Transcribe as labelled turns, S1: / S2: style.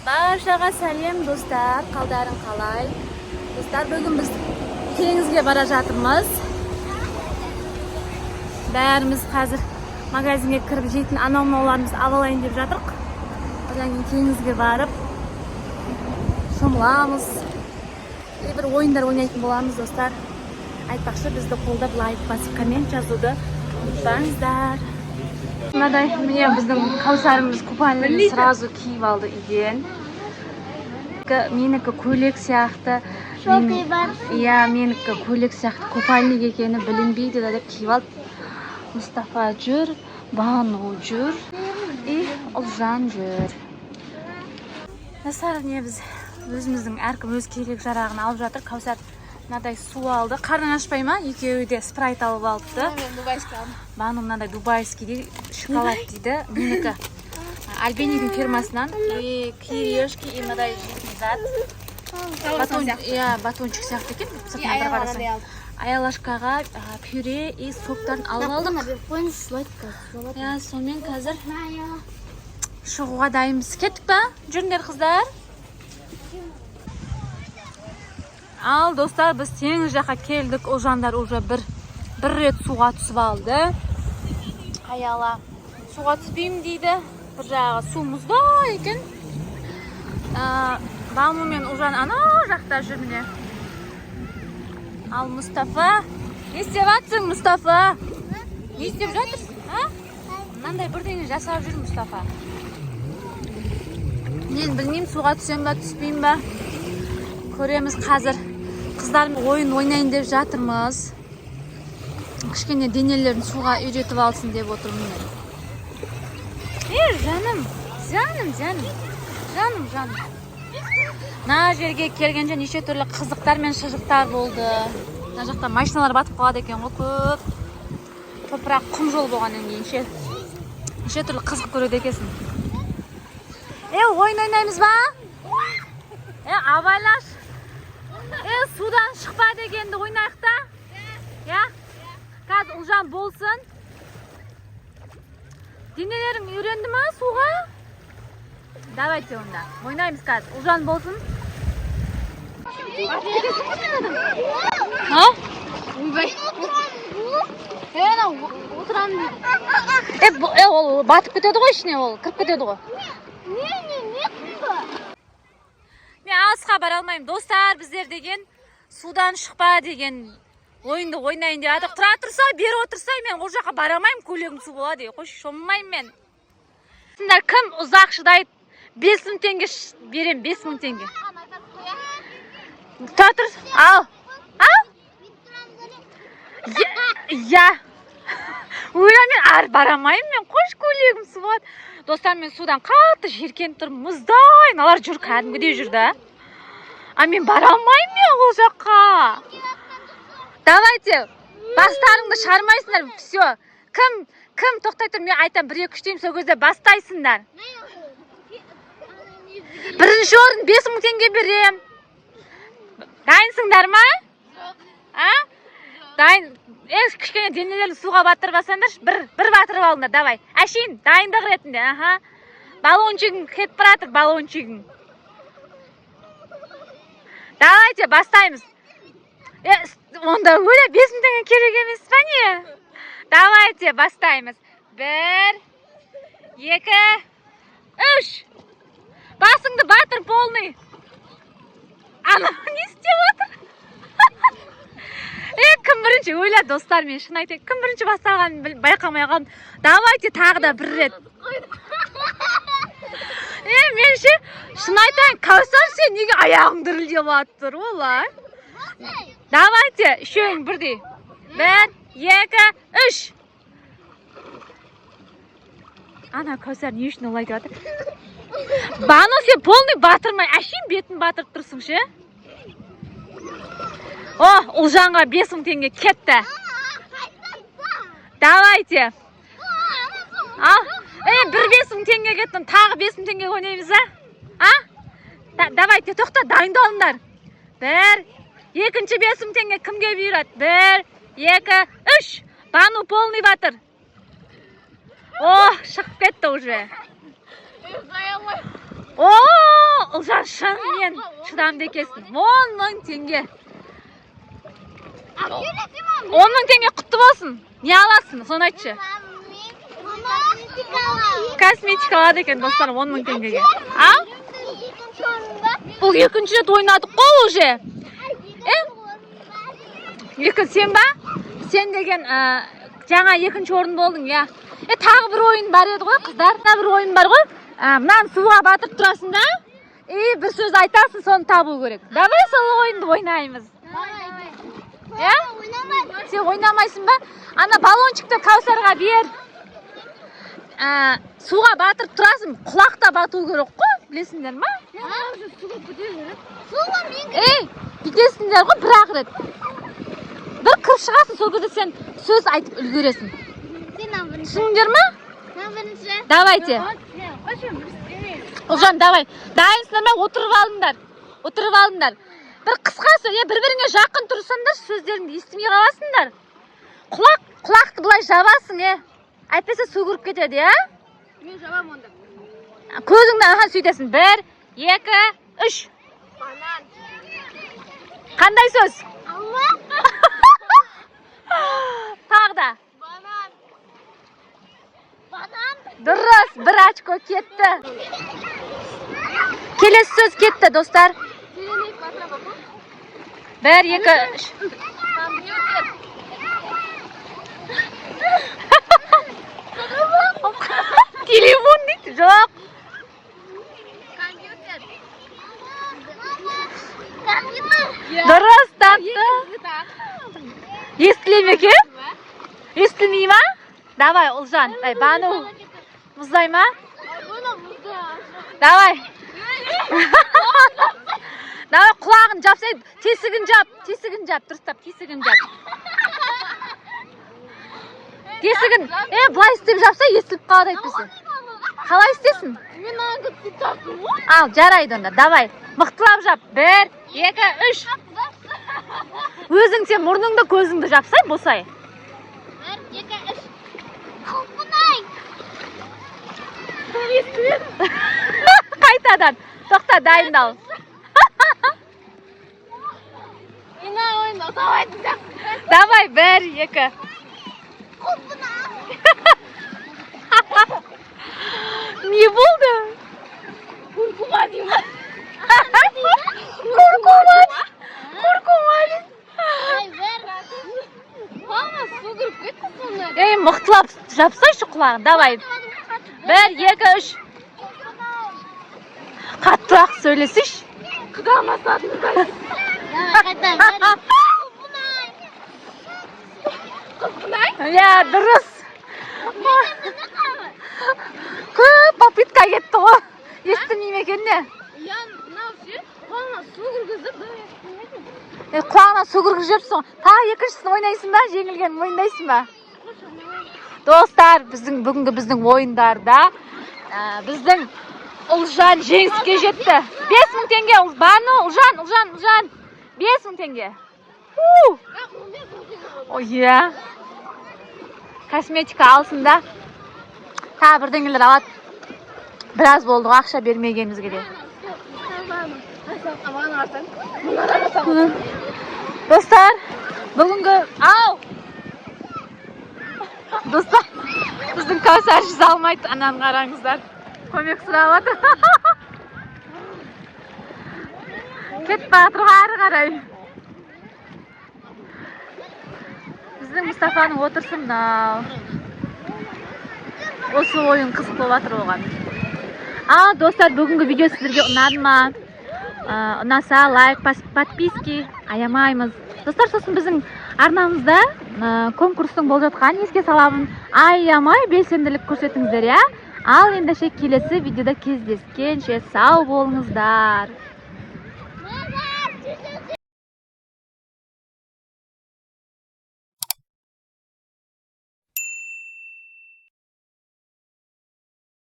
S1: Barchaga salom do'stlar, qaldaring qalay? Do'stlar, bugun biz tengizga bora жатырмыз. Bärimiz hozir magazinga kirib jetin anamlarimiz avalayın deb жатырык. Odan keyin tengizga borib şomlamыз. Bir oyunlar oynaytын bolamыз do'stlar. Aytпакчы, bizde qo'llab like bosib komment yozuvdi unutmangizlar. Mınaday, mine bizning Kavsarimiz kupalini сразу kiyib oldi ekan. Meniki ko'ylak siyoqti. Meniki ko'ylak siyoqti kupalnik ekani bilinmaydi deb kiyib oldi. Mustafa jur, Banu jur, Uljan jur. Nasıl biz özümüzün erkim öz kerak jaragını alып жатыр. Kavsar mınaday su aldı. Karnın açpay mı? Екеуі де спрайт алып алыпты.
S2: Мен дубайский алдым.
S1: Бану мынадай дубайский дейді, шоколад дейді. Менікі Альбенидің фирмасынан кириешки и мынадай жейтін зат. Батончик сияқты екен. Сыртынан бір қарасаң. Аялашкаға пюре и соктарын алып алдық. Сонымен қазір шығуға дайынбыз. Кеттік па? Жүріңдер қыздар. Ал достар, біз теңіз жаққа келдік. Ұлжандар уже бір рет суға түсіп алды. Аяла суға түспеймін дейді. Бір жағы су мұзда екен. Балму мен Ұлжан ана жақта жүр міне. Ал Мұстафа, не істеп жатсың, Мұстафа? Не істеп жатырсың? Мынандай бірдеңе жасап жүр Мұстафа. Мен білмеймін, суға түсем ба, түспеймін ба. Көреміз қазір. Қыздарым ойын ойнайын деп жатырмыз. Кішкене денелерін суға үйретіп алсын деп отырмын мен. Жаным. Мына жерге келгенше неше түрлі қызықтар мен шыжықтар болды. Мына жақта машиналар батып қалады екен ғой, көп. Топырақ құм жол болғаннан кейін неше түрлі қызық көреді екенсің. Ойын ойнаймыз ба? Абайлаш. Судан шықпа дегенді ойнайық та? Қазір Ұлжан болсын. Денелерің үйренді ма суға? Давайте онда. Ойнаймыз қазір. Ұлжан болсын. Ол батып кетеді ғой ішіне, ол кіріп кетеді ғой. Мен алысқа бара алмаймын. Достар, біздер деген судан шықпа деген ойынды ойнайын деп жатыр. Тұра тұрса, бері отырса, мен ол жаққа бара алмаймын, көйлегім су болады. Қойшы, шомылмаймын мен. Сендер кім ұзақ шыдайды? 5000 теңге берем, 5000 теңге. Тұра тұр. Ал. Ойламен бара алмаймын мен. Қойшы, көйлегім су болады. Достар, мен судан қатты жеркеніп тұрмын, мұздай. Налар жүр, кәдімгідей жүрді. Мен бара алмаймын мен ол жаққа. Давайте, бастарыңды шығармайсыңдар, все. Кім тоқтай тұр, мен айтам, 1-2 деймін, сол кезде бастайсыңдар. Бірінші орын 5000 теңге берем. Дайынсыңдар ма? Дайын. Кішкене денелерін суға батырып алсаңдар, бір батырып алыңдар, давай. Әшейін, дайындық ретінде, баллончигің кетіп баратыр, баллончигің. Давайте, бастаймыз. Онда өлі 5000 теңге керек емес па не? Давайте, бастаймыз. 1, 2, 3. Басыңды батыр полный. Ана, не істеп отыр? Кім бірінші өлі, достар, мен шын айтайын. Кім бірінші басталған байқамай қалдым. Давайте, тағы да бір рет. Мен шын айтайын, Кавсар, сен неге аяғың дірілдеп атыр, олай? Давайте, үшеуің бірдей. 1, 2, 3. Ана, Кавсар, не үшін олай деп атыр? Баны сен полный батырмай, әшейін бетін батырып тұрсың ше? Ұлжанға 5000 теңге кетті. Давайте. Бір 5000 теңге кеттім, тағы 5000 теңге ойнаймыз, Давайте, тоқта, дайындалыңдар. 1, екінші 5000 теңге кімге бұйырады? 1, 2, 3. Бану полный батыр. Шығып кетті уже. шынымен шыдамды екенсің. 10.000 теңге. 10.000 теңге құтты болсын. Не аласың? Соны айтшы. Косметика алады екен достар 10.000 теңгеге. А? Бұл екінші рет ойнадық қой уже. Сен ба? Сен деген жаңа екінші орын болдың, я. Тағы бір ойын бар еді ғой, қыздар. Тағы бір ойын бар ғой. Мынаны суға батырып тұрасың да. Bir söz айтасың, соны табу керек. Давай сол ойынды ойнаймыз. Сен ойнамайсың ба? Ана баллончикті Каусарға бер. Суға батырып тұрасың, құлақта бату керек қой, білесіңдер ма? Бүйтесіңдер ғой бір-ақ рет. Bir kırıp шығасың, сол кезде сен сөз айтып үлгересің. Түсіңдер ма? Давайте. Ұлжан, давай. Дайынсыңдар ма? Отырып алыңдар. Отырып алыңдар. Bir қысқа сөз, бір-біріңе жақын тұрсаңдар, сөздеріңді естімей қаласыңдар. Құлақты бұлай жабасың, Әйтпесе су кіріп кетеді,
S2: Мен жабам онда.
S1: Көзіңді сөйтесің. 1, 2, 3.
S2: Банан.
S1: Қандай сөз? Тағы да.
S2: Банан.
S1: Дұрыс, 1 очко кетті. Келесі сөз кетті, достар. 1, 2, 3. Telefon дейді, жоқ. Дұрыс, тапты. Естіле ме екен? Естілмей ма? Давай, Ұлжан. Бану. Мұздай ма? Давай. Давай, құлағын жапсай. Тесігін жап. Дұрыстап, тесігін жап. Тесігін, бұлай істеп жапса, естіліп қалады айтпесе. Қалай істесін?
S2: Мен аңғы тұтасың ғой.
S1: Ал, жарайды онда, давай. Мықтылап жап. 1, 2, 3. Өзің сен мұрныңды көзіңді жапсай, босай.
S2: 1, 2, 3. Құлпынай.
S1: Қайтадан. Тоқта, дайындал.
S2: Ина ойында, давай тұтақ.
S1: Давай, 1, 2. Не болды?
S2: Kurkuma diyeyim.
S1: Kurkuma.
S2: Ay ver. Mama su kırıp gittin sonra.
S1: Мықтылап жапсайшы құлағын. Давай. 1, 2, 3. Қаттырақ сөйлесіш.
S2: Kıdamasadın. Давай қайта.
S1: Я, дұрыс. Көп попытка кетті ғой. Естімей ме екен не?
S2: Я мынау қолына су кіргізіп,
S1: Құлағына су кіргізіп жепсің. Тағы екіншісін ойнайсың ба? Жеңілген ойнайсың ба? Достар, бүгінгі ойындарда біздің Ұлжан жеңіске жетті. 5.000 теңге. Бану, Ұлжан. 5.000 теңге. Ой, косметика алсын да. Та бірдеңелер алады. Біраз болды ақша бермегенімізге де. Достар, бүгінгі... Достар, біздің Каусар жүз алмайды. Ананы қараңыздар. Көмек сұрап отыр. Кетіп батыр ары қарай. Біздің Мұстафаның отырсын мынау. Осы ойын қызық болып жатыр оған. Достар, бүгінгі видео сіздерге ұнады ма? Ұнаса лайк, подписки аямаймыз. Достар, сосын біздің арнамызда конкурстың болып жатқанын еске саламын. Аямай белсенділік көрсетіңіздер, Ал ендеше келесі видеода кездескенше сау болыңыздар.